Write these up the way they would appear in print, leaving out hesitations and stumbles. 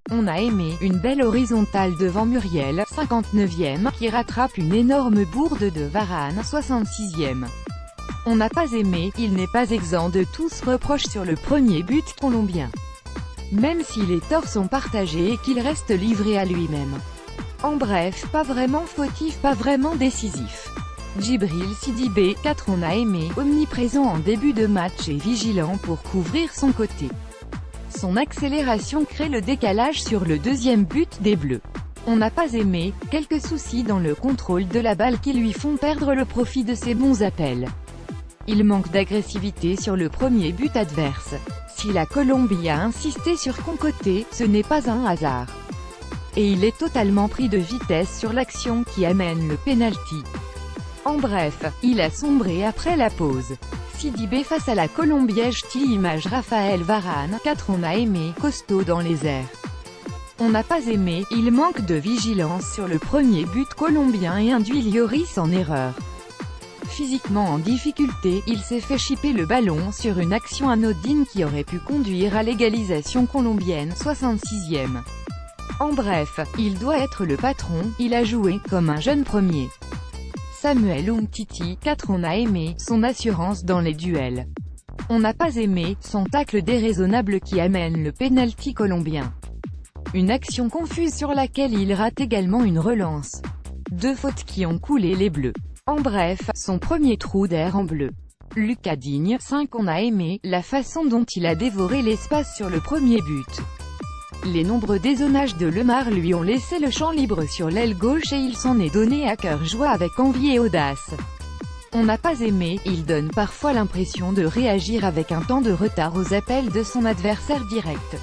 On a aimé, une belle horizontale devant Muriel, 59e, qui rattrape une énorme bourde de Varane, 66e. On n'a pas aimé, il n'est pas exempt de tous reproches sur le premier but colombien. Même si les torts sont partagés et qu'il reste livré à lui-même. En bref, pas vraiment fautif, pas vraiment décisif. Djibril Sidibé, 4. On a aimé, omniprésent en début de match et vigilant pour couvrir son côté. Son accélération crée le décalage sur le deuxième but des Bleus. On n'a pas aimé, quelques soucis dans le contrôle de la balle qui lui font perdre le profit de ses bons appels. Il manque d'agressivité sur le premier but adverse. Si la Colombie a insisté sur Concoté, ce n'est pas un hasard. Et il est totalement pris de vitesse sur l'action qui amène le penalty. En bref, il a sombré après la pause. Sidibé face à la Colombiège. Image Raphaël Varane, 4. On a aimé, costaud dans les airs. On n'a pas aimé, il manque de vigilance sur le premier but colombien et induit Lloris en erreur. Physiquement en difficulté, il s'est fait chipper le ballon sur une action anodine qui aurait pu conduire à l'égalisation colombienne, 66e. En bref, il doit être le patron, il a joué comme un jeune premier. Samuel Umtiti, 4. On a aimé, son assurance dans les duels. On n'a pas aimé, son tacle déraisonnable qui amène le penalty colombien. Une action confuse sur laquelle il rate également une relance. Deux fautes qui ont coulé les Bleus. En bref, son premier trou d'air en bleu. Lucas Digne, 5. On a aimé, la façon dont il a dévoré l'espace sur le premier but. Les nombreux dézonages de Lemar lui ont laissé le champ libre sur l'aile gauche et il s'en est donné à cœur joie avec envie et audace. On n'a pas aimé, il donne parfois l'impression de réagir avec un temps de retard aux appels de son adversaire direct.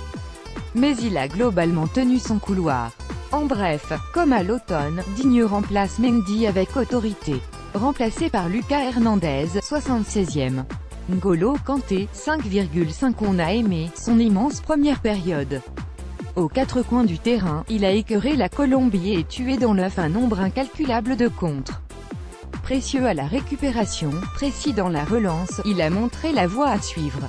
Mais il a globalement tenu son couloir. En bref, comme à l'automne, Digne remplace Mendy avec autorité. Remplacé par Lucas Hernandez, 76e. N'Golo Kanté, 5,5. On a aimé, son immense première période. Aux quatre coins du terrain, il a écœuré la Colombie et tué dans l'œuf un nombre incalculable de contres. Précieux à la récupération, précis dans la relance, il a montré la voie à suivre.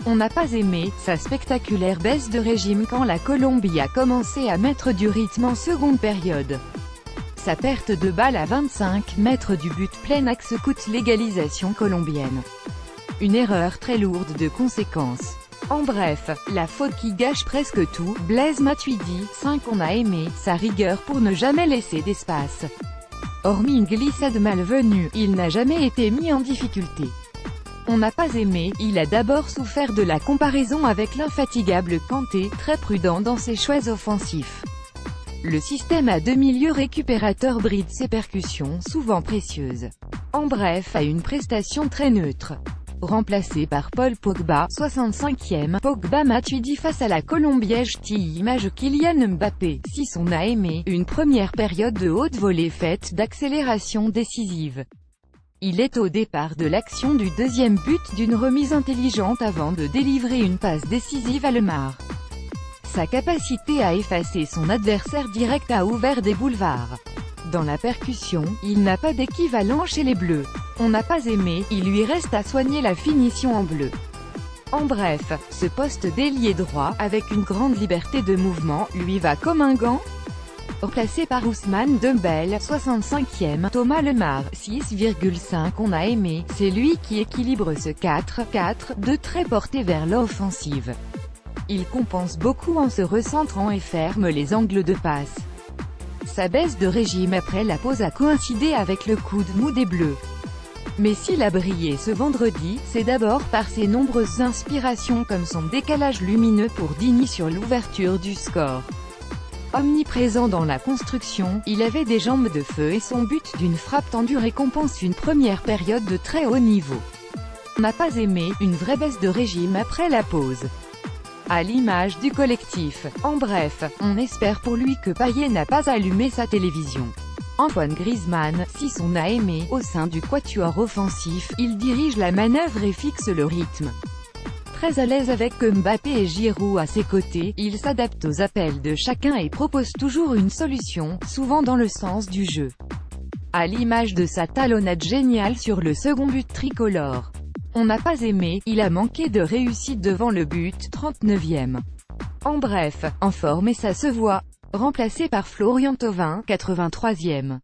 On n'a pas aimé, sa spectaculaire baisse de régime quand la Colombie a commencé à mettre du rythme en seconde période. Sa perte de balle à 25 mètres du but plein axe coûte l'égalisation colombienne. Une erreur très lourde de conséquences. En bref, la faute qui gâche presque tout. Blaise Matuidi, 5. On a aimé, sa rigueur pour ne jamais laisser d'espace. Hormis une glissade malvenue, il n'a jamais été mis en difficulté. On n'a pas aimé, il a d'abord souffert de la comparaison avec l'infatigable Kanté, très prudent dans ses choix offensifs. Le système à deux milieux récupérateurs bride ses percussions, souvent précieuses. En bref, a une prestation très neutre. Remplacé par Paul Pogba, 65e, Pogba Matuidi face à la Colombiège. Image Kylian Mbappé, 6. On a aimé, une première période de haute volée faite d'accélération décisive. Il est au départ de l'action du deuxième but d'une remise intelligente avant de délivrer une passe décisive à Lemar. Sa capacité à effacer son adversaire direct a ouvert des boulevards. Dans la percussion, il n'a pas d'équivalent chez les Bleus. On n'a pas aimé, il lui reste à soigner la finition en bleu. En bref, ce poste d'ailier droit, avec une grande liberté de mouvement, lui va comme un gant. Remplacé par Ousmane Dembélé, 65e, Thomas Lemar, 6,5. On a aimé, c'est lui qui équilibre ce 4-4-2 très porté vers l'offensive. Il compense beaucoup en se recentrant et ferme les angles de passe. Sa baisse de régime après la pause a coïncidé avec le coup de mou des Bleus. Mais s'il a brillé ce vendredi, c'est d'abord par ses nombreuses inspirations comme son décalage lumineux pour Digne sur l'ouverture du score. Omniprésent dans la construction, il avait des jambes de feu et son but d'une frappe tendue récompense une première période de très haut niveau. On n'a pas aimé, une vraie baisse de régime après la pause. À l'image du collectif. En bref, on espère pour lui que Payet n'a pas allumé sa télévision. Antoine Griezmann, 6. On a aimé, au sein du quatuor offensif, il dirige la manœuvre et fixe le rythme. Très à l'aise avec Mbappé et Giroud à ses côtés, il s'adapte aux appels de chacun et propose toujours une solution, souvent dans le sens du jeu. À l'image de sa talonnade géniale sur le second but tricolore. On n'a pas aimé, il a manqué de réussite devant le but, 39e. En bref, en forme et ça se voit. Remplacé par Florian Thauvin, 83e.